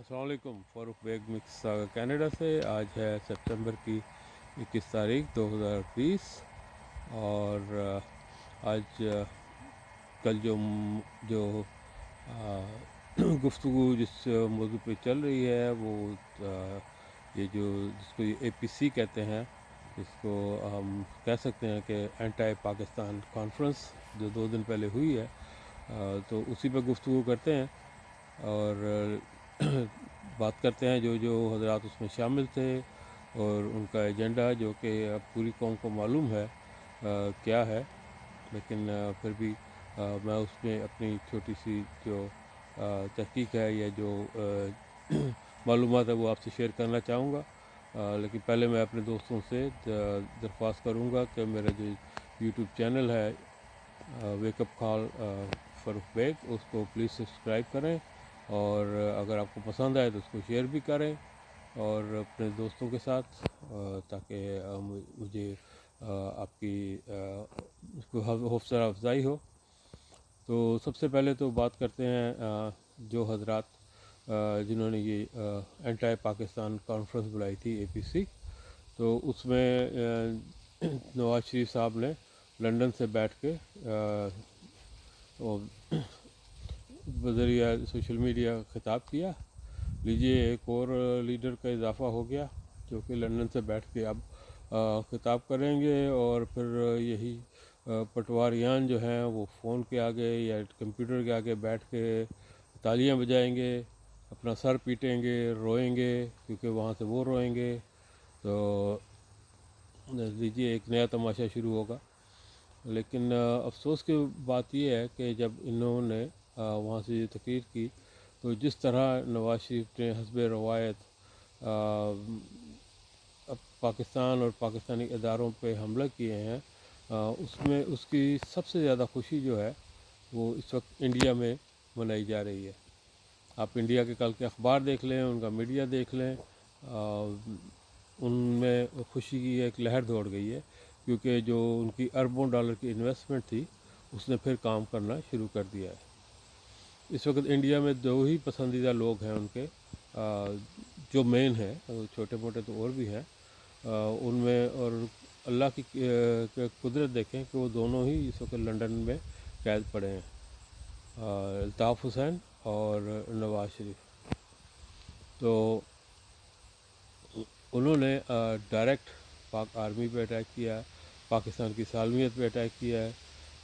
अस्सलाम वालेकुम। Farooq bag mix Canada से। आज है सितंबर की 21 तारीख 2020 और आज कल जो गुफ्तगू जिस मौजू पे चल रही है वो ये जो जिसको ये APC कहते हैं, इसको हम कह सकते हैं कि एंटी पाकिस्तान कॉन्फ्रेंस जो 2 दिन पहले हुई है, तो उसी पे गुफ्तगू करते हैं और बात करते हैं जो हजरात उसमें शामिल थे और उनका एजेंडा जो कि अब पूरी कौम को मालूम है क्या है, लेकिन फिर भी मैं उसमें अपनी छोटी सी जो तहकीक है या जो मालूमात है वो आपसे शेयर करना चाहूँगा। लेकिन पहले मैं अपने दोस्तों से दरख्वास्त करूँगा कि मेरा जो यूट्यूब चैनल है वेकअप कॉल फ़ारूक बेग, उसको प्लीज़ सब्सक्राइब करें और अगर आपको पसंद आए तो उसको शेयर भी करें और अपने दोस्तों के साथ, ताकि मुझे आपकी हौसला अफजाई हो। तो सबसे पहले तो बात करते हैं जो हजरात जिन्होंने ये एंटी पाकिस्तान कॉन्फ्रेंस बुलाई थी APC, तो उसमें नवाज शरीफ साहब ने लंदन से बैठ के बज़रिया सोशल मीडिया खिताब किया। लीजिए एक और लीडर का इजाफ़ा हो गया जो कि लंदन से बैठ के अब खिताब करेंगे और फिर यही पटवारियान जो हैं वो फ़ोन के आगे या कंप्यूटर के आगे बैठ के तालियां बजाएंगे, अपना सर पीटेंगे, रोएंगे, क्योंकि वहाँ से वो रोएंगे। तो लीजिए एक नया तमाशा शुरू होगा। लेकिन अफसोस की बात यह है कि जब इन्होंने वहाँ से ये तकरीर की, तो जिस तरह नवाज शरीफ ने हस्ब रवायत अब पाकिस्तान और पाकिस्तानी इदारों पे हमला किए हैं, उसमें उसकी सबसे ज़्यादा खुशी जो है वो इस वक्त इंडिया में मनाई जा रही है। आप इंडिया के कल के अखबार देख लें, उनका मीडिया देख लें, उनमें खुशी की एक लहर दौड़ गई है, क्योंकि जो उनकी अरबों डॉलर की इन्वेस्टमेंट थी उसने फिर काम करना शुरू कर दिया है। इस वक्त इंडिया में दो ही पसंदीदा लोग हैं उनके, जो मेन हैं, छोटे मोटे तो और भी हैं उनमें, और अल्लाह की कुदरत देखें कि वो दोनों ही इस वक्त लंदन में कैद पड़े हैं, अल्ताफ़ हुसैन और नवाज शरीफ। तो उन्होंने डायरेक्ट पाक आर्मी पे अटैक किया है, पाकिस्तान की सालमियत पे अटैक किया है।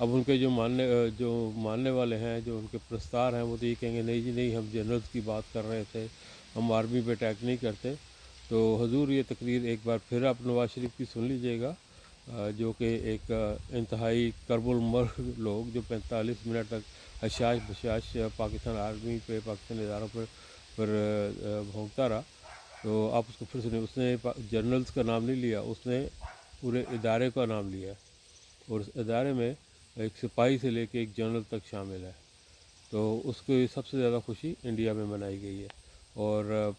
अब उनके जो मानने वाले हैं, जो उनके प्रस्तार हैं, वो तो ये कहेंगे नहीं जी नहीं, हम जनरल्स की बात कर रहे थे, हम आर्मी पे अटैक नहीं करते। तो हुजूर ये तकरीर एक बार फिर आप नवाज शरीफ की सुन लीजिएगा, जो कि एक इंतहाई करबुल मर्ग लोग जो 45 मिनट तक हशाश बशाश पाकिस्तान आर्मी पे, पाकिस्तान इदारों पर भोंकता रहा। तो आप उसको फिर सुनिए, उसने जर्नल्स का नाम नहीं लिया, उसने पूरे इदारे का नाम लिया है और उस इदारे में एक सिपाही से लेके एक जनरल तक शामिल है। तो उसकी सबसे ज़्यादा खुशी इंडिया में मनाई गई है। और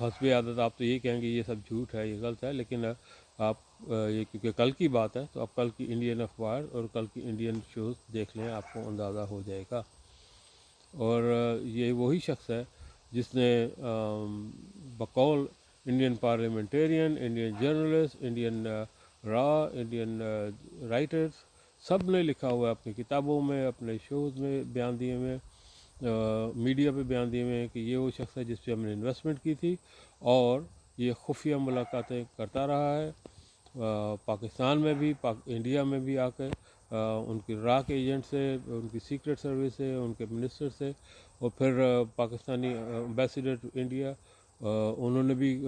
हस्बे आदत आप तो ये कहेंगे ये सब झूठ है, ये गलत है, लेकिन आप ये क्योंकि कल की बात है तो आप कल की इंडियन अखबार और कल की इंडियन शोज़ देख लें, आपको अंदाज़ा हो जाएगा। और ये वही शख्स है जिसने बकौल Indian parliamentarian, Indian journalist, Indian raw, Indian writers, सब ने लिखा हुआ है अपनी किताबों में, अपने शोज़ में बयान दिए हुए, मीडिया पे बयान दिए हुए हैं कि ये वो शख्स है जिस पे हमने इन्वेस्टमेंट की थी और ये खुफिया मुलाकातें करता रहा है, पाकिस्तान में भी, इंडिया में भी आकर उनकी रॉ के एजेंट से, उनकी सीक्रेट सर्विस से, उनके मिनिस्टर से, और फिर पाकिस्तानी एम्बेसडर टू इंडिया, उन्होंने भी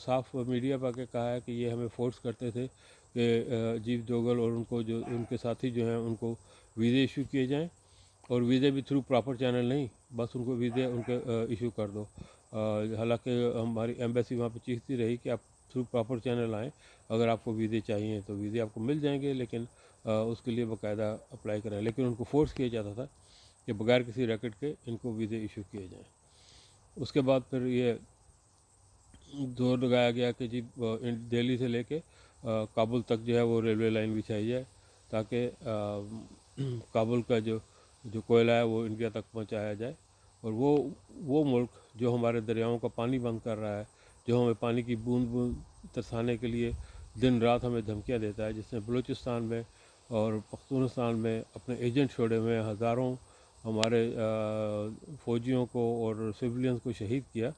साफ मीडिया पर के कहा है कि ये हमें फोर्स करते थे कि अजीब डोगल और उनको जो उनके साथी जो हैं उनको वीज़े इशू किए जाएं, और वीज़े भी थ्रू प्रॉपर चैनल नहीं, बस उनको वीज़े उनके इशू कर दो। हालांकि हमारी एम्बेसी वहाँ पे चीखती रही कि आप थ्रू प्रॉपर चैनल आएँ, अगर आपको वीज़े चाहिए तो वीज़े आपको मिल जाएंगे, लेकिन उसके लिए बाकायदा अप्लाई करें। लेकिन उनको फोर्स किया जाता था कि बगैर किसी रैकेट के इनको वीज़े इशू किए जाएँ। उसके बाद फिर ये जोर लगाया गया कि जी दिल्ली से लेके काबुल तक जो है वो रेलवे लाइन बिछाई जाए, ताकि काबुल का जो जो कोयला है वो इंडिया तक पहुंचाया जाए। और वो मुल्क जो हमारे दरियाओं का पानी बंद कर रहा है, जो हमें पानी की बूंद बूंद तरसाने के लिए दिन रात हमें धमकियाँ देता है, जिसने बलूचिस्तान में और पख्तूनस्तान में अपने एजेंट छोड़े हुए हैं, हज़ारों हमारे फ़ौजियों को और सिविलियंस को शहीद किया,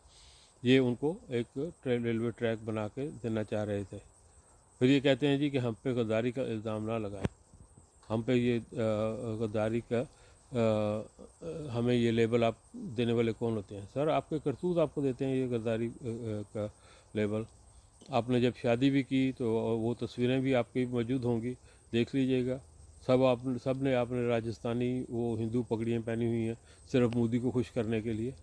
ये उनको एक रेलवे ट्रैक बना के देना चाह रहे थे। फिर ये कहते हैं जी कि हम पे गद्दारी का इल्ज़ाम ना लगाएं, हम पे ये गद्दारी का हमें ये लेबल आप देने वाले कौन होते हैं? सर, आपके करतूत आपको देते हैं ये गद्दारी का लेबल। आपने जब शादी भी की तो वो तस्वीरें भी आपकी मौजूद होंगी, देख लीजिएगा। सब ने आपने राजस्थानी वो हिंदू पगड़ियाँ पहनी हुई हैं सिर्फ मोदी को खुश करने के लिए।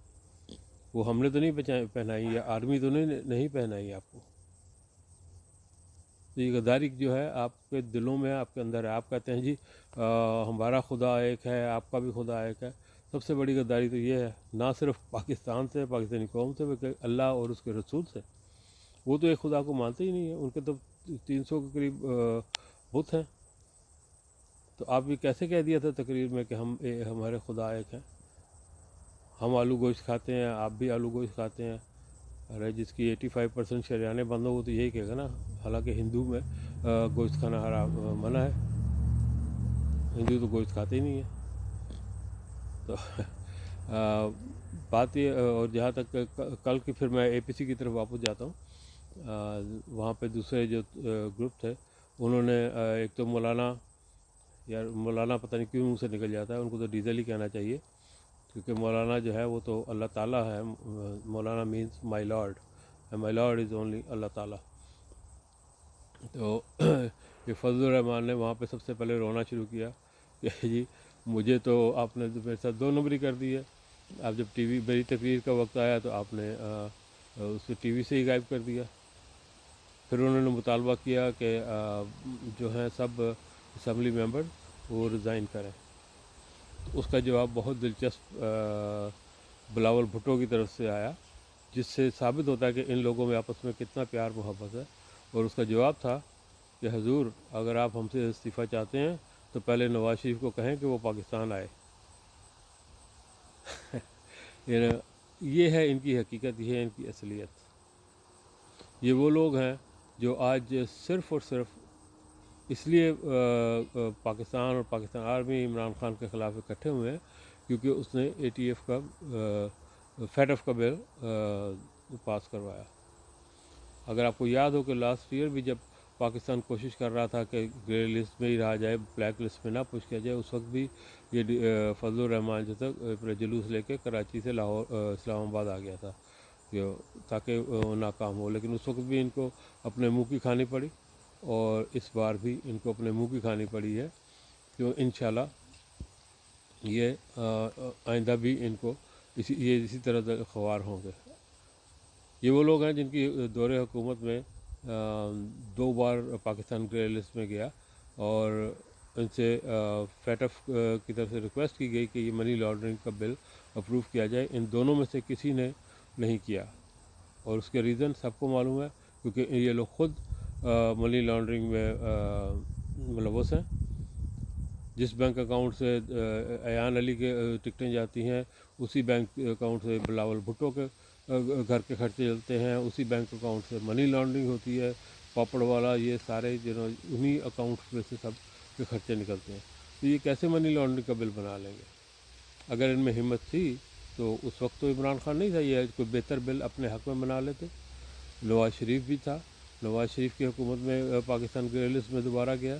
वो हमने तो नहीं पहनाई, या आर्मी तो नहीं पहनाई आपको। तो ये गद्दारी जो है आपके दिलों में, आपके अंदर है। आप कहते हैं जी हमारा खुदा एक है, आपका भी खुदा एक है। सबसे बड़ी गद्दारी तो ये है, ना सिर्फ पाकिस्तान से, पाकिस्तानी कौम से, बल्कि अल्लाह और उसके रसूल से। वो तो एक खुदा को मानते ही नहीं है, उनके तो 300 के करीब बुत हैं। तो आप ये कैसे कह दिया था तकरीर में कि हमारे खुदा एक हैं? हम आलू गोश्त खाते हैं, आप भी आलू गोश्त खाते हैं। अरे जिसकी 85% शरियाने बंद हो वो तो यही कहेगा ना। हालांकि हिंदू में गोश्त खाना मना है, हिंदू तो गोश्त खाते ही नहीं है। तो बात ये, और जहाँ तक कल की, फिर मैं APC की तरफ वापस जाता हूँ। वहाँ पे दूसरे जो ग्रुप थे, उन्होंने एक तो मौलाना पता नहीं क्यों मुँह से निकल जाता है, उनको तो डीजल ही कहना चाहिए, क्योंकि मौलाना जो है वो तो अल्लाह ताला है। Maulana means my lord, and my lord is only Allah ताला। तो ये फजलुर रहमान ने वहाँ पे सबसे पहले रोना शुरू किया कि जी मुझे तो आपने तो मेरे साथ 2 नंबरी कर दी है। आप जब मेरी तकरीर का वक्त आया तो आपने उसे TV से ही गायब कर दिया। फिर उन्होंने मुतालबा किया कि जो हैं सब असम्बली मेंबर वो रिज़ाइन करें। तो उसका जवाब बहुत दिलचस्प बिलावल भुट्टो की तरफ से आया, जिससे साबित होता है कि इन लोगों में आपस में कितना प्यार मोहब्बत है। और उसका जवाब था कि हुजूर, अगर आप हमसे इस्तीफ़ा चाहते हैं तो पहले नवाज शरीफ को कहें कि वो पाकिस्तान आए। ये है इनकी हकीकत, ये है इनकी असलियत। ये वो लोग हैं जो आज सिर्फ़ और सिर्फ इसलिए पाकिस्तान और पाकिस्तान आर्मी इमरान खान के ख़िलाफ़ इकट्ठे हुए हैं क्योंकि उसने ATF का FATF का बिल पास करवाया। अगर आपको याद हो कि लास्ट ईयर भी जब पाकिस्तान कोशिश कर रहा था कि ग्रे लिस्ट में ही रहा जाए, ब्लैक लिस्ट में ना पुश किया जाए, उस वक्त भी ये फजलुर रहमान जो था अपने जुलूस लेके कराची से लाहौर इस्लामाबाद आ गया था ताकि नाकाम हो। लेकिन उस वक्त भी इनको अपने मुंह की खानी पड़ी, और इस बार भी इनको अपने मुंह की खानी पड़ी है। तो इंशाल्लाह ये आइंदा भी इनको इसी तरह ख्वार होंगे। ये वो लोग हैं जिनकी दौरे हुकूमत में 2 बार पाकिस्तान ग्रे लिस्ट में गया, और इनसे FATF की तरफ से रिक्वेस्ट की गई कि ये मनी लॉन्ड्रिंग का बिल अप्रूव किया जाए। इन दोनों में से किसी ने नहीं किया, और उसके रीज़न सबको मालूम है, क्योंकि ये लोग ख़ुद मनी लॉन्ड्रिंग में मुलव्वस हैं। जिस बैंक अकाउंट से अयान अली के टिकटें जाती हैं, उसी बैंक अकाउंट से बिलावल भुट्टो के घर के खर्चे चलते हैं, उसी बैंक अकाउंट से मनी लॉन्ड्रिंग होती है, पापड़ वाला, ये सारे उन्हीं अकाउंट में से सब के खर्चे निकलते हैं। तो ये कैसे मनी लॉन्ड्रिंग का बिल बना लेंगे? अगर इनमें हिम्मत थी तो उस वक्त तो इमरान खान नहीं था, ये कोई बेहतर बिल अपने हक़ में बना लेते। नवाज़ शरीफ भी था, नवाज़ शरीफ की हुकूमत में पाकिस्तान ग्रे लिस्ट में दोबारा गया।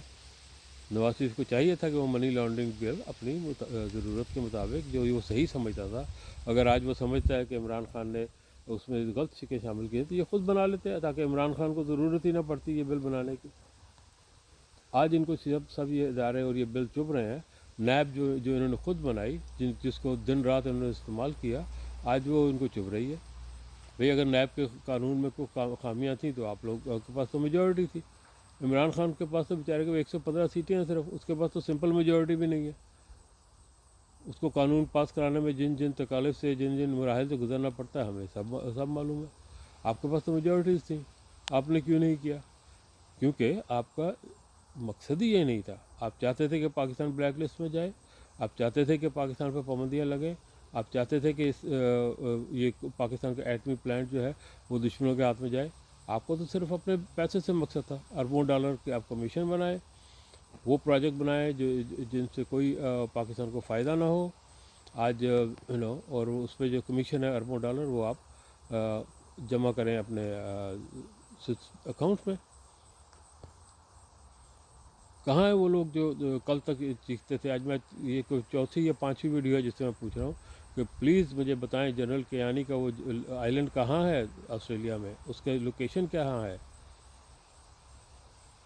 नवाज शरीफ को चाहिए था कि वो मनी लॉन्ड्रिंग बिल अपनी ज़रूरत के मुताबिक जो वो सही समझता था, अगर आज वो समझता है कि इमरान खान ने उसमें गलत शिकें शामिल की तो ये ख़ुद बना लेते हैं, ताकि इमरान खान को ज़रूरत ही ना पड़ती ये बिल बनाने की। आज इनको सब ये इदारे और ये बिल चुभ रहे हैं। नैब जो इन्होंने ख़ुद बनाई, जिसको दिन रात इन्होंने इस्तेमाल किया, आज वो इनको चुभ रही है। भाई अगर नैब के कानून में कोई खामियाँ थी तो आप लोग के पास तो मेजॉरिटी थी। इमरान खान के पास तो बेचारे को 115 सीटें हैं सिर्फ, उसके पास तो सिंपल मेजॉरिटी भी नहीं है। उसको कानून पास कराने में जिन जिन तकालीफ से, जिन जिन मराहल से गुजरना पड़ता है, हमें सब मालूम है। आपके पास तो मेजॉरिटीज़ थी, आपने क्यों नहीं किया? क्योंकि आपका मकसद ही ये नहीं था। आप चाहते थे कि पाकिस्तान ब्लैक लिस्ट में जाए, आप चाहते थे कि पाकिस्तान पर पाबंदियाँ लगें, आप चाहते थे कि ये पाकिस्तान का एटमी प्लांट जो है वो दुश्मनों के हाथ में जाए। आपको तो सिर्फ अपने पैसे से मकसद था, अरबों डॉलर के आप कमीशन बनाए, वो प्रोजेक्ट बनाए जिनसे कोई पाकिस्तान को फ़ायदा ना हो। आज और उस पर जो कमीशन है अरबों डॉलर, वो आप जमा करें अपने अकाउंट में। कहाँ है वो लोग जो कल तक चीखते थे? आज मैं ये कोई चौथी या पांचवी वीडियो है जिससे मैं पूछ रहा हूँ कि प्लीज़ मुझे बताएं जनरल कियानी का वो आइलैंड कहाँ है ऑस्ट्रेलिया में, उसके लोकेशन कहाँ है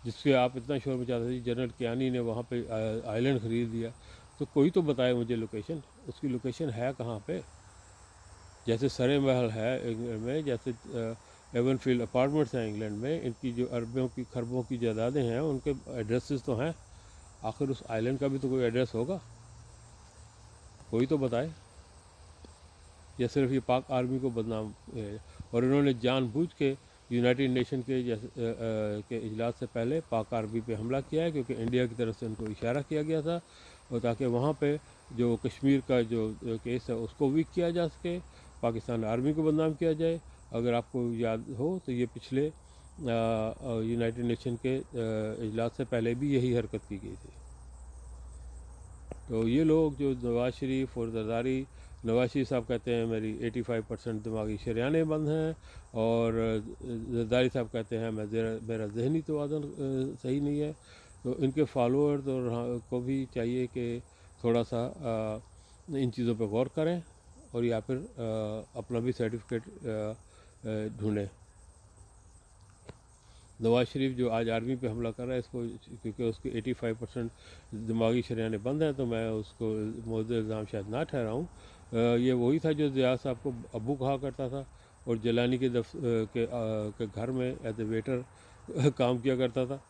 जिससे आप इतना शोर मचाते थे जनरल कियानी ने वहाँ पे आइलैंड ख़रीद लिया। तो कोई तो बताए मुझे लोकेशन, उसकी लोकेशन है कहाँ पे? जैसे सरे महल है इंग्लैंड में, जैसे एवनफील्ड अपार्टमेंट्स हैं इंग्लैंड में, इनकी जो अरबों की खरबों की जायदादें हैं उनके एड्रेसेस तो हैं। आखिर उस आइलैंड का भी तो कोई एड्रेस होगा, कोई तो बताए। या सिर्फ ये पाक आर्मी को बदनाम है। और इन्होंने जानबूझ के यूनाइटेड नेशन के के इजलास से पहले पाक आर्मी पे हमला किया है, क्योंकि इंडिया की तरफ से उनको इशारा किया गया था, और ताकि वहाँ पे जो कश्मीर का जो केस है उसको वीक किया जा सके, पाकिस्तान आर्मी को बदनाम किया जाए। अगर आपको याद हो तो ये पिछले यूनाइटेड नेशन के इजलास से पहले भी यही हरकत की गई थी। तो ये लोग जो नवाज शरीफ और जरदारी, नवाज शरीफ साहब कहते हैं मेरी 85% दिमागी शरियाने बंद हैं, और जरदारी साहब कहते हैं मेरा जहनी तवाज़ुन सही नहीं है। तो इनके फॉलोअर्स और को भी चाहिए कि थोड़ा सा इन चीज़ों पर गौर करें, और या फिर अपना भी सर्टिफिकेट ढूँढें। नवाज शरीफ जो आज आर्मी पे हमला कर रहा है इसको, क्योंकि उसके 85% दिमागी शरियाने बंद हैं, तो मैं उसको मौजूद इल्ज़ाम शायद ना ठहराऊँ। ये वही था जो ज़िया साहब को अब्बू कहा करता था, और जलानी के घर में एज ए वेटर काम किया करता था,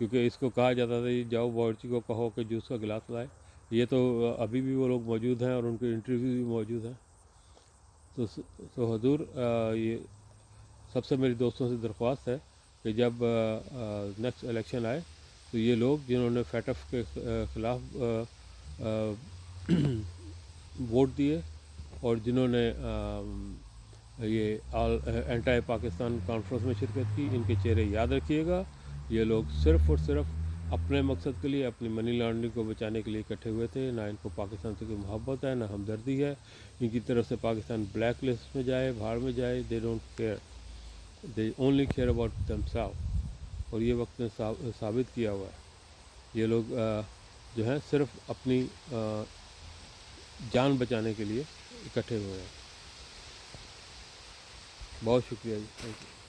क्योंकि इसको कहा जाता था ये जाओ बावर्ची को कहो कि जूस का गिलास लाए। ये तो अभी भी वो लोग मौजूद हैं और उनके इंटरव्यू भी मौजूद हैं। तो हजूर, ये सबसे मेरी दोस्तों से दरख्वास्त है कि जब नेक्स्ट इलेक्शन आए तो ये लोग जिन्होंने फैटफ के ख़िलाफ़ वोट दिए, और जिन्होंने ये एंटी पाकिस्तान कॉन्फ्रेंस में शिरकत की, इनके चेहरे याद रखिएगा। ये लोग सिर्फ़ और सिर्फ अपने मकसद के लिए, अपनी मनी लॉन्ड्रिंग को बचाने के लिए इकट्ठे हुए थे। ना इनको पाकिस्तान से कोई मोहब्बत है, ना हमदर्दी है। इनकी तरफ से पाकिस्तान ब्लैक लिस्ट में जाए, बाहर में जाए, they don't care, they only care about themselves. और ये वक्त ने साबित किया हुआ है। ये लोग जो हैं सिर्फ अपनी जान बचाने के लिए इकट्ठे हुए हैं। बहुत शुक्रिया जी, थैंक यू।